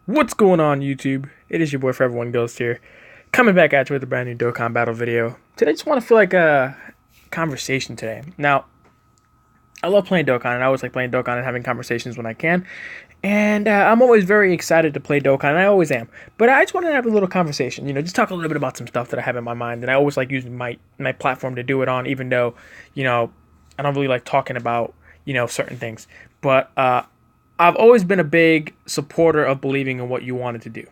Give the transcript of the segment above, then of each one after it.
What's going on, YouTube? It is your boy Forever One Ghost here, coming back at you with a brand new dokkan battle video. Today, I just want to feel like a conversation today. Now, I love playing dokkan, and I always like playing dokkan and having conversations when I can. And I'm always very excited to play dokkan, and I always am. But I just want to have a little conversation, just talk a little bit about some stuff that I have in my mind. And I always like using my platform to do it on, even though, you know, I don't really like talking about, certain things. But I've always been a big supporter of believing in what you wanted to do,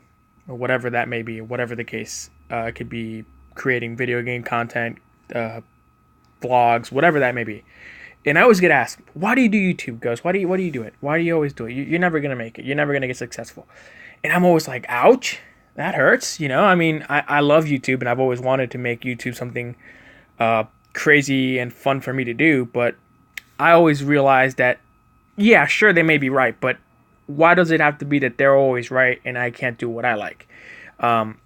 or whatever that may be, whatever the case. It could be creating video game content, vlogs, whatever that may be. And I always get asked, "Why do you do YouTube, Ghost? Why do you do it? Why do you always do it? You're never gonna make it. You're never gonna get successful." And I'm always like, "Ouch, that hurts." I mean, I love YouTube, and I've always wanted to make YouTube something crazy and fun for me to do. But I always realize that, yeah, sure, they may be right, but why does it have to be that they're always right and I can't do what I like? Um,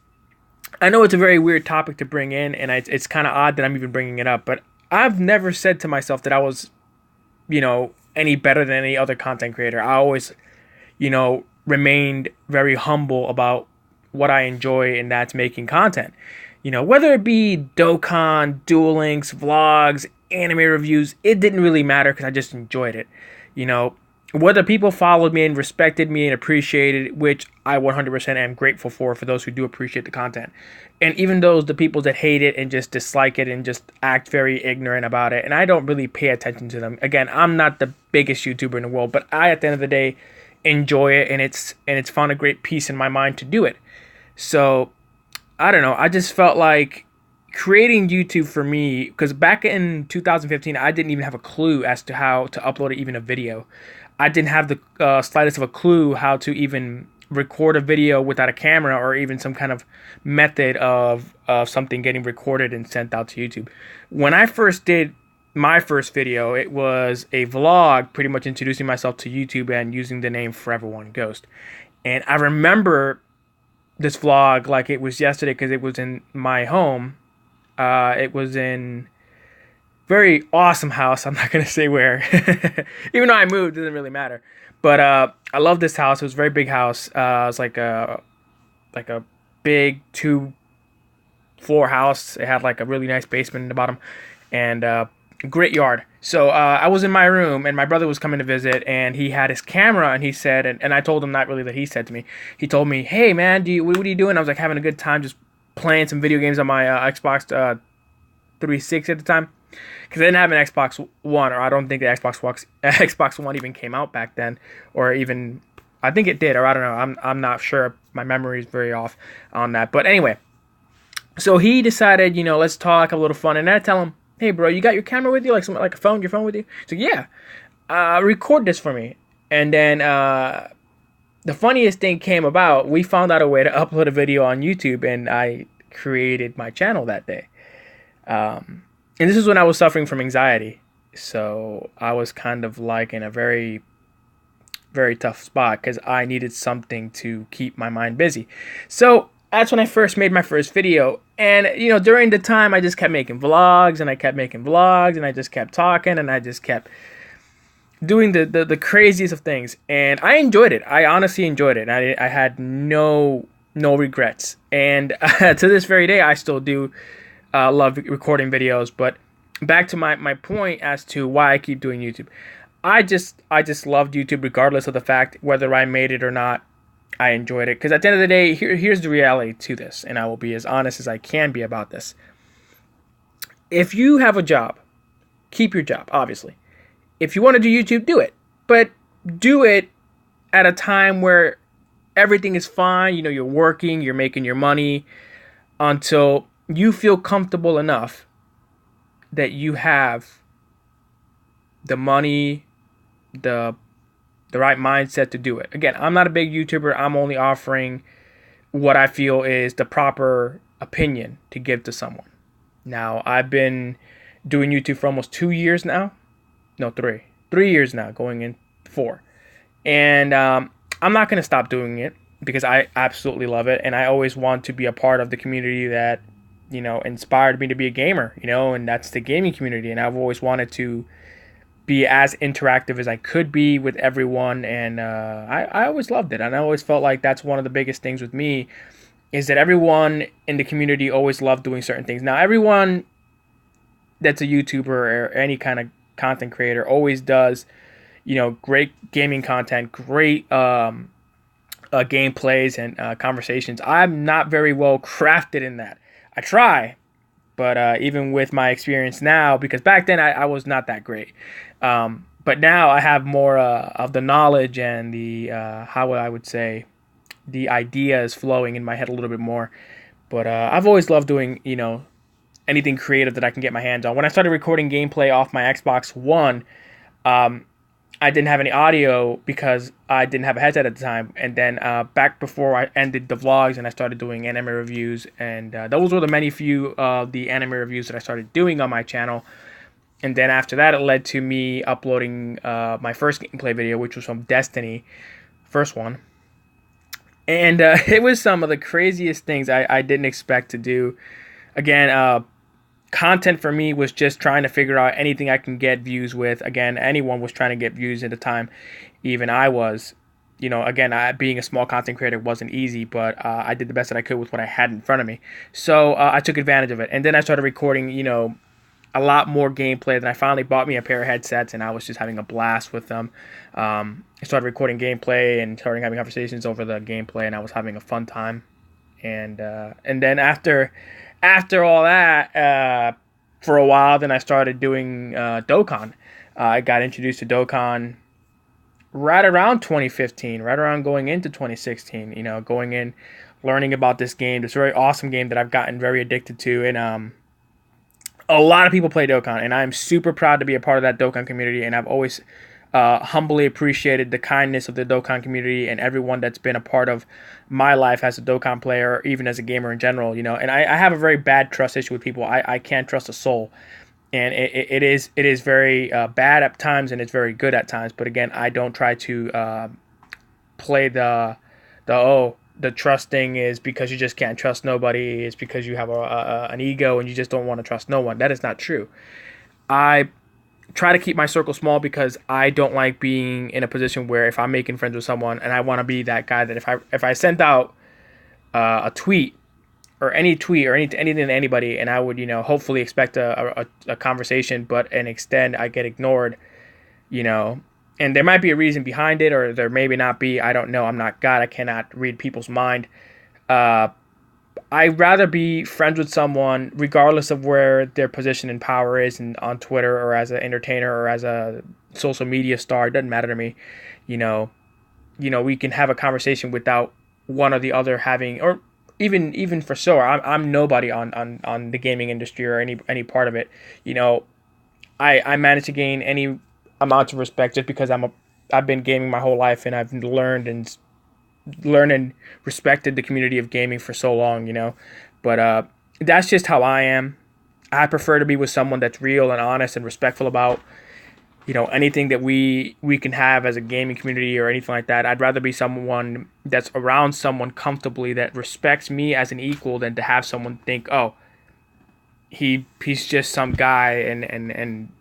I know it's a very weird topic to bring in, and it's kind of odd that I'm even bringing it up, but I've never said to myself that I was, any better than any other content creator. I always, remained very humble about what I enjoy, and that's making content. Whether it be dokkan, Duel Links, vlogs, anime reviews, it didn't really matter because I just enjoyed it. You know, Whether people followed me and respected me and appreciated it, which I 100% am grateful for those who do appreciate the content. And even those, the people that hate it and just dislike it and just act very ignorant about it, and I don't really pay attention to them. Again, I'm not the biggest YouTuber in the world, but I, at the end of the day, enjoy it, and it's found a great peace in my mind to do it. So, I don't know, I just felt like creating YouTube for me, because back in 2015, I didn't even have a clue as to how to upload even a video. I didn't have the slightest of a clue how to even record a video without a camera, or even some kind of method of something getting recorded and sent out to YouTube. When I first did my first video, it was a vlog pretty much introducing myself to YouTube and using the name Forever One Ghost. And I remember this vlog like it was yesterday because it was in my home. It was in very awesome house. I'm not gonna say where, even though I moved, it doesn't really matter. But I love this house. It was a very big house. It was like a big 2-floor house. It had like a really nice basement in the bottom, and great yard. So I was in my room, and my brother was coming to visit, and he had his camera, and he said, and I told him, not really that he said to me. He told me, "Hey man, what are you doing?" I was like, having a good time, just playing some video games on my Xbox 360 at the time, because I didn't have an Xbox One, or I don't think the Xbox One even came out back then, or even I think it did, or I don't know. I'm not sure. My memory is very off on that. But anyway, so he decided, let's talk, have a little fun, and I tell him, "Hey bro, you got your camera with you, like a phone, your phone with you?" He's like, "Yeah." Record this for me. And then the funniest thing came about. We found out a way to upload a video on YouTube, and I created my channel that day. And this is when I was suffering from anxiety. So I was kind of like in a very, very tough spot because I needed something to keep my mind busy. So that's when I first made my first video. And, during the time, I just kept making vlogs, and I kept making vlogs, and I just kept talking, and I just kept doing the craziest of things. And I enjoyed it. I honestly enjoyed it. I had no regrets. And to this very day, I still do love recording videos. But back to my point as to why I keep doing YouTube. I just loved YouTube regardless of the fact whether I made it or not. I enjoyed it because at the end of the day, here's the reality to this, and I will be as honest as I can be about this. If you have a job, keep your job, obviously. If you want to do YouTube, do it. But do it at a time where everything is fine. You're working, you're making your money until you feel comfortable enough that you have the money, the right mindset to do it. Again, I'm not a big YouTuber. I'm only offering what I feel is the proper opinion to give to someone. Now, I've been doing YouTube for almost 2 years now. No, 3. 3 years now, going in 4. And I'm not going to stop doing it because I absolutely love it. And I always want to be a part of the community that, inspired me to be a gamer, and that's the gaming community. And I've always wanted to be as interactive as I could be with everyone, and I always loved it, and I always felt like that's one of the biggest things with me is that everyone in the community always loved doing certain things. Now, everyone that's a YouTuber or any kind of content creator always does, great gaming content, great gameplays and conversations. I'm not very well crafted in that. I try, but even with my experience now, because back then I was not that great. But now I have more of the knowledge and the, how I would say, the ideas flowing in my head a little bit more. But I've always loved doing, anything creative that I can get my hands on. When I started recording gameplay off my Xbox One, I didn't have any audio because I didn't have a headset at the time. And then back before I ended the vlogs and I started doing anime reviews, and those were the many few of the anime reviews that I started doing on my channel. And then after that, it led to me uploading my first gameplay video, which was from Destiny, first one. And it was some of the craziest things I didn't expect to do. Again, content for me was just trying to figure out anything I can get views with. Again, anyone was trying to get views at the time. Even I was. Again, being a small content creator wasn't easy, but I did the best that I could with what I had in front of me. So I took advantage of it. And then I started recording, a lot more gameplay. Then I finally bought me a pair of headsets, and I was just having a blast with them. I started recording gameplay and starting having conversations over the gameplay, and I was having a fun time. And then after all that, for a while, then I started doing dokkan. I got introduced to dokkan right around 2015, right around going into 2016. Going in, learning about this game, this very awesome game that I've gotten very addicted to, and a lot of people play dokkan, and I'm super proud to be a part of that dokkan community, and I've always humbly appreciated the kindness of the dokkan community and everyone that's been a part of my life as a dokkan player, or even as a gamer in general. And I have a very bad trust issue with people. I can't trust a soul, and it is very bad at times, and it's very good at times. But again, I don't try to play the trusting is because you just can't trust nobody. It's because you have an ego and you just don't want to trust no one. That is not true. I try to keep my circle small because I don't like being in a position where if I'm making friends with someone and I want to be that guy that if I sent out a tweet or anything to anybody, and I would hopefully expect a conversation, but instead I get ignored, and there might be a reason behind it, or there maybe not be. I don't know. I'm not God. I cannot read people's mind. I'd rather be friends with someone, regardless of where their position in power is, on Twitter or as an entertainer or as a social media star. It doesn't matter to me. We can have a conversation without one or the other having, or even for sure, I'm nobody on the gaming industry or any part of it. I managed to gain any amount of respect just because I've been gaming my whole life, and I've learned and respected the community of gaming for so long, but that's just how I am. I prefer to be with someone that's real and honest and respectful about anything that we can have as a gaming community or anything like that. I'd rather be someone that's around someone comfortably that respects me as an equal than to have someone think, oh, he's just some guy and an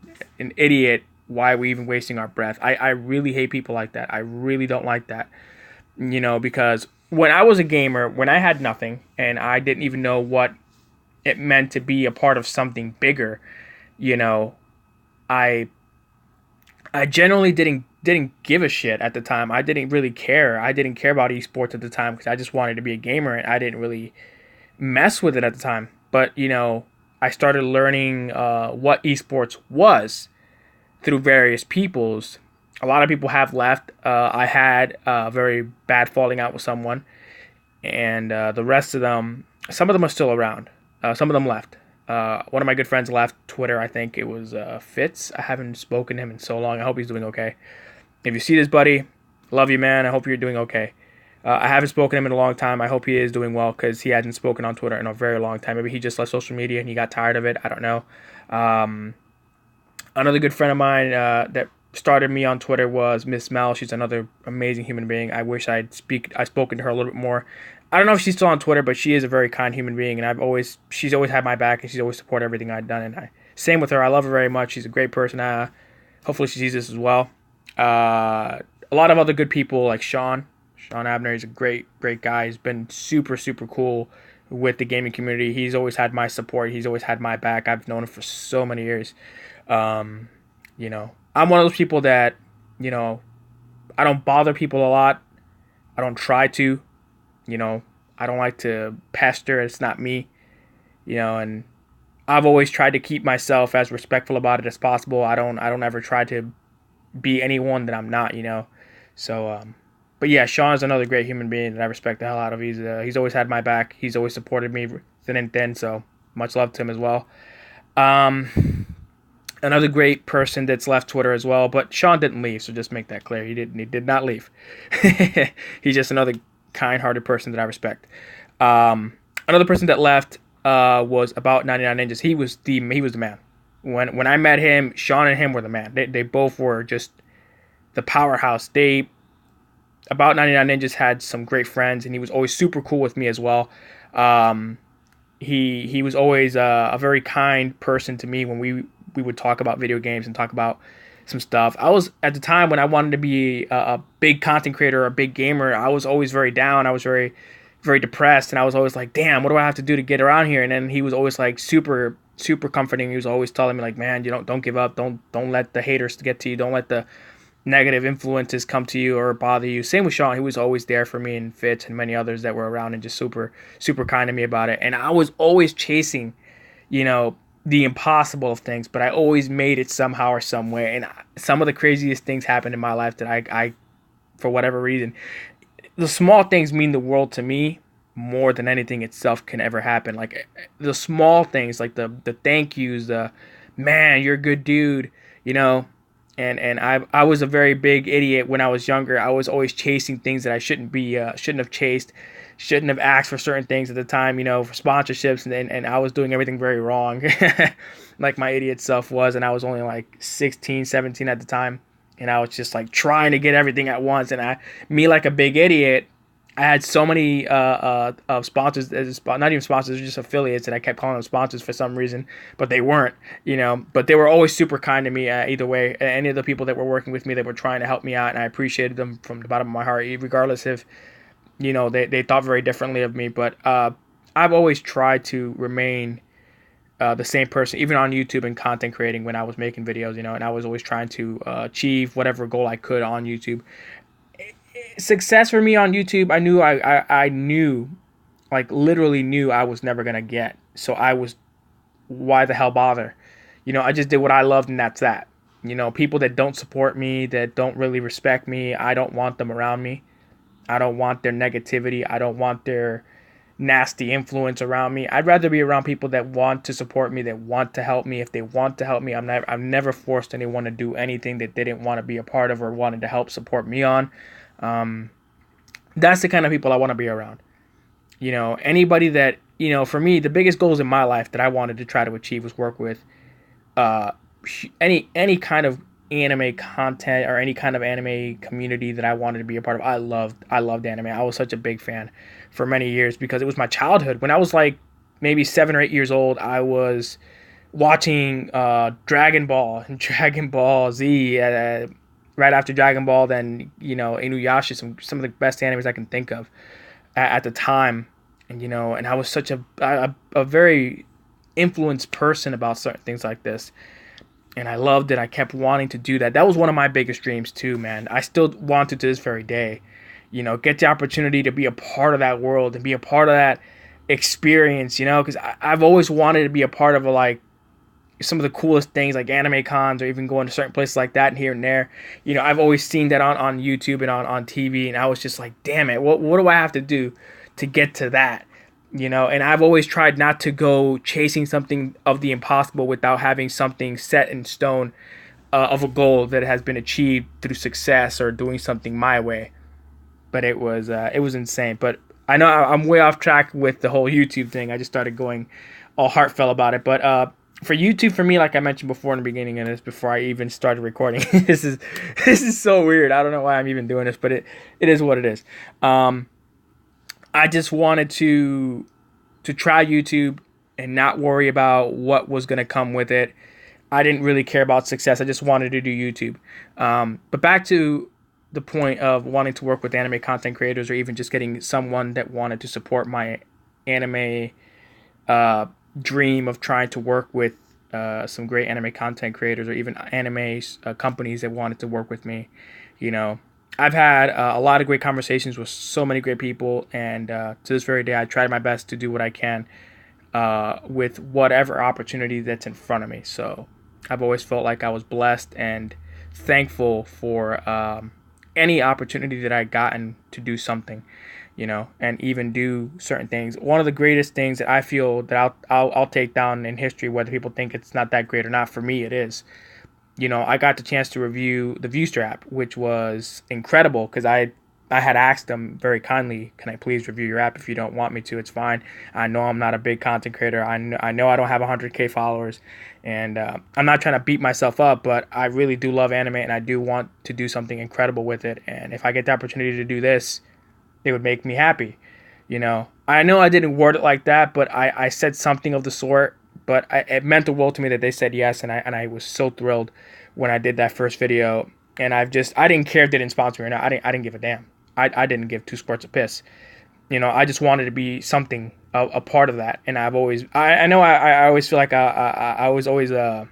idiot. Why are we even wasting our breath? I really hate people like that. I really don't like that. Because when I was a gamer, when I had nothing and I didn't even know what it meant to be a part of something bigger, I generally didn't give a shit at the time. I didn't really care. I didn't care about esports at the time because I just wanted to be a gamer, and I didn't really mess with it at the time. But I started learning what esports was through various peoples. A lot of people have left. I had a very bad falling out with someone, and the rest of them, some of them are still around. Some of them left. One of my good friends left Twitter. I think it was Fitz. I haven't spoken to him in so long. I hope he's doing okay. If you see this, buddy, love you, man. I hope you're doing okay. I haven't spoken to him in a long time. I hope he is doing well because he hasn't spoken on Twitter in a very long time. Maybe he just left social media and he got tired of it. I don't know. Another good friend of mine that started me on Twitter was Miss Mel. She's another amazing human being. I wish I'd spoken to her a little bit more. I don't know if she's still on Twitter, but she is a very kind human being, and she's always had my back, and she's always supported everything I've done. And same with her. I love her very much. She's a great person. Hopefully she sees this as well. A lot of other good people like Sean Abner is a great guy. He's been super cool with the gaming community. He's always had my support. He's always had my back. I've known him for so many years. Um, I'm one of those people that, you know, I don't bother people a lot. I don't try to, you know, I don't like to pester. It's not me, and I've always tried to keep myself as respectful about it as possible. I don't ever try to be anyone that I'm not. So, but yeah, Sean's another great human being that I respect the hell out of. He's always had my back. He's always supported me thin and thin. So much love to him as well. Another great person that's left Twitter as well, but Sean didn't leave, so just make that clear. He did not leave. He's just another kind-hearted person that I respect. Another person that left was About 99 Ninjas. He was the man. When I met him, Sean and him were the man. They both were just the powerhouse. About 99 Ninjas had some great friends, and he was always super cool with me as well. He was always a very kind person to me when we would talk about video games and talk about some stuff. I was, at the time when I wanted to be a big content creator or a big gamer, I was always very down. I was very depressed, and I was always like, damn, what do I have to do to get around here? And then he was always like super comforting. He was always telling me like, man, don't give up. Don't let the haters get to you. Don't let the negative influences come to you or bother you. Same with Sean. He was always there for me, and Fitz and many others that were around, and just super kind to me about it. And I was always chasing, the impossible of things, but I always made it somehow or some way. And some of the craziest things happened in my life that I for whatever reason, the small things mean the world to me more than anything itself can ever happen. Like the small things, like the thank yous, the man, you're a good dude, And I was a very big idiot when I was younger. I was always chasing things that I shouldn't have chased, shouldn't have asked for certain things at the time, for sponsorships, and I was doing everything very wrong, like my idiot self was, and I was only like 16, 17 at the time, and I was just like trying to get everything at once, and like a big idiot, I had so many sponsors, not even sponsors, just affiliates, and I kept calling them sponsors for some reason, but they weren't, but they were always super kind to me either way. Any of the people that were working with me that were trying to help me out, and I appreciated them from the bottom of my heart, regardless if, they thought very differently of me. But I've always tried to remain the same person, even on YouTube and content creating when I was making videos, and I was always trying to achieve whatever goal I could on YouTube. Success for me on YouTube, I knew, like literally knew I was never gonna get. So why the hell bother? I just did what I loved, and that's that. People that don't support me, that don't really respect me, I don't want them around me. I don't want their negativity. I don't want their nasty influence around me. I'd rather be around people that want to support me, that want to help me. If they want to help me, I've never forced anyone to do anything that they didn't want to be a part of or wanted to help support me on. That's the kind of people I want to be around. Anybody that, for me, the biggest goals in my life that I wanted to try to achieve was work with any kind of anime content or any kind of anime community that I wanted to be a part of. I loved anime. I was such a big fan for many years because it was my childhood. When I was like maybe 7 or 8 years old, I was watching Dragon Ball and Dragon Ball Z. Right after Dragon Ball, then Inuyasha, some of the best animes I can think of at the time, and I was such a very influenced person about certain things like this, and I loved it. I kept wanting to do that. That was one of my biggest dreams too, man. I still want it to this very day, get the opportunity to be a part of that world and be a part of that experience, because I've always wanted to be a part of some of the coolest things like anime cons or even going to certain places like that and here and there. I've always seen that on YouTube and on TV, and I was just like, damn it, what do I have to do to get to that? And I've always tried not to go chasing something of the impossible without having something set in stone of a goal that has been achieved through success or doing something my way. But it was insane. But I know I'm way off track with the whole YouTube thing. I just started going all heartfelt about it. But for YouTube, for me, like I mentioned before in the beginning of this, before I even started recording, this is so weird. I don't know why I'm even doing this, but it is what it is. I just wanted to try YouTube and not worry about what was going to come with it. I didn't really care about success. I just wanted to do YouTube. But back to the point of wanting to work with anime content creators, or even just getting someone that wanted to support my anime dream of trying to work with some great anime content creators, or even anime companies that wanted to work with me. You know, I've had a lot of great conversations with so many great people, and to this very day, I tried my best to do what I can with whatever opportunity that's in front of me. So I've always felt like I was blessed and thankful for any opportunity that I gotten to do something, and even do certain things. One of the greatest things that I feel that I'll take down in history, whether people think it's not that great or not, for me it is. I got the chance to review the Viewster app, which was incredible because I had asked them very kindly, can I please review your app? If you don't want me to, it's fine. I know I'm not a big content creator. I know I don't have 100K followers, and I'm not trying to beat myself up, but I really do love anime, and I do want to do something incredible with it. And if I get the opportunity to do this, it would make me happy. I know I didn't word it like that, but I said something of the sort. But it meant the world to me that they said yes, and I was so thrilled when I did that first video. And I didn't care if they didn't sponsor me or not. I didn't give a damn. I didn't give two squirts a piss. I just wanted to be something, a part of that. And I've always, I know I always feel like I was always a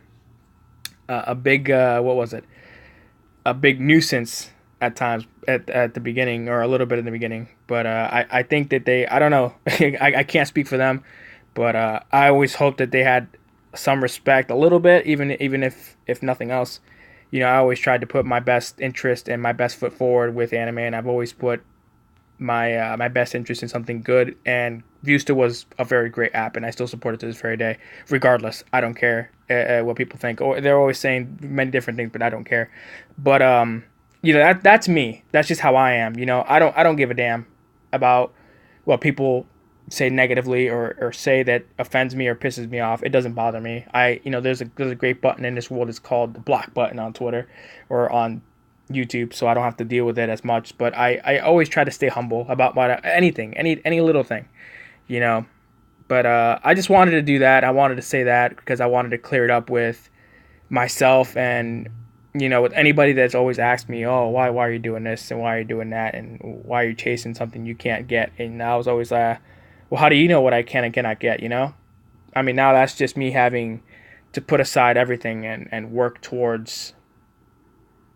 big, what was it? A big nuisance at times at the beginning, or a little bit in the beginning. But I think that I don't know, I can't speak for them. But I always hoped that they had some respect, a little bit, even if nothing else. I always tried to put my best interest and my best foot forward with anime, and I've always put my best interest in something good. And Viewster was a very great app, and I still support it to this very day. Regardless, I don't care what people think. Or they're always saying many different things, but I don't care. But that's me. That's just how I am. I don't give a damn about what people say negatively or say that offends me or pisses me off. It doesn't bother me. There's a great button in this world. It's called the block button on Twitter or on YouTube, so I don't have to deal with it as much. But I always try to stay humble about anything, any little thing, But I just wanted to do that. I wanted to say that because I wanted to clear it up with myself, and with anybody that's always asked me, oh, why are you doing this, and why are you doing that, and why are you chasing something you can't get? And I was always well, how do you know what I can and cannot get, I mean, now that's just me having to put aside everything and work towards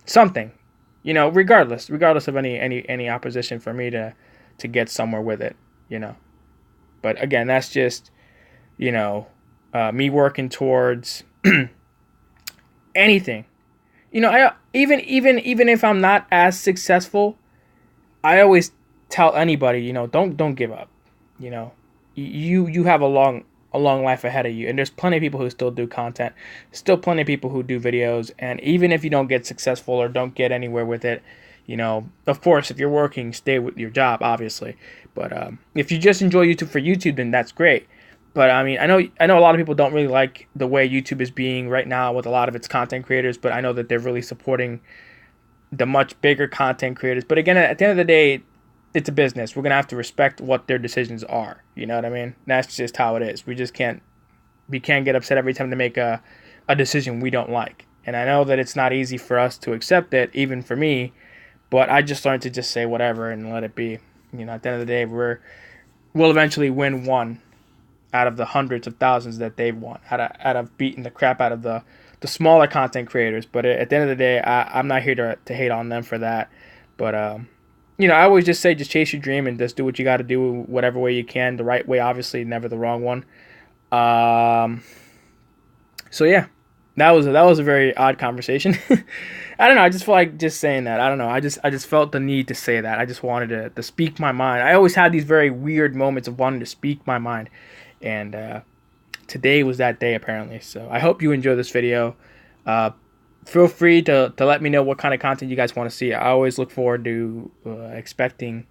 something, regardless of any opposition for me to get somewhere with it, But again, that's just, me working towards anything. I even if I'm not as successful, I always tell anybody, don't give up. You have a long life ahead of you, and there's plenty of people who still do content, still plenty of people who do videos, and even if you don't get successful or don't get anywhere with it, of course, if you're working, stay with your job, obviously. But if you just enjoy YouTube for YouTube, then that's great. But I mean, I know a lot of people don't really like the way YouTube is being right now with a lot of its content creators, but I know that they're really supporting the much bigger content creators. But again, at the end of the day, it's a business. We're going to have to respect what their decisions are. You know what I mean? That's just how it is. We can't get upset every time they make a decision we don't like. And I know that it's not easy for us to accept it, even for me, but I just learned to just say whatever and let it be. At the end of the day, we'll eventually win one out of the hundreds of thousands that they've won, out of beating the crap out of the smaller content creators. But at the end of the day, I'm not here to hate on them for that. But I always just say, just chase your dream and just do what you got to do, whatever way you can, the right way, obviously, never the wrong one. So yeah, that was a very odd conversation. I don't know. I just feel like just saying that. I don't know. I just felt the need to say that. I just wanted to speak my mind. I always had these very weird moments of wanting to speak my mind, and today was that day apparently. So I hope you enjoy this video. Feel free to let me know what kind of content you guys want to see. I always look forward to expecting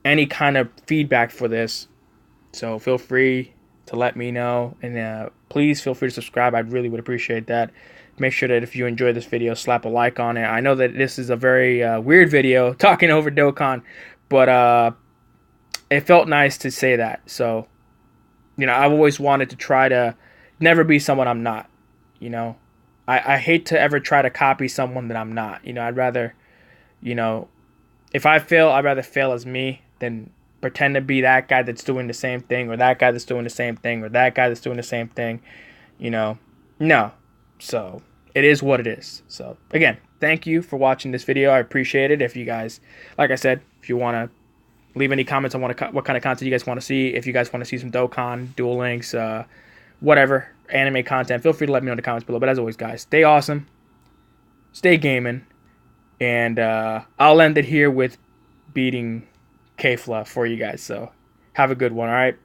any kind of feedback for this. So feel free to let me know. And please feel free to subscribe. I really would appreciate that. Make sure that if you enjoy this video, slap a like on it. I know that this is a very weird video, talking over Dokkan. But it felt nice to say that. So, I've always wanted to try to never be someone I'm not, I hate to ever try to copy someone that I'm not. I'd rather, you know, if I fail, I'd rather fail as me than pretend to be that guy that's doing the same thing, or that guy that's doing the same thing, or that guy that's doing the same thing. You know, no. So it is what it is. So again, thank you for watching this video. I appreciate it. If you guys, like I said, if you want to leave any comments on what kind of content you guys want to see, if you guys want to see some dokkan, Duel Links, whatever, anime content, feel free to let me know in the comments below. But as always, guys, stay awesome, stay gaming, and I'll end it here with beating K-Fluff for you guys. So have a good one, all right?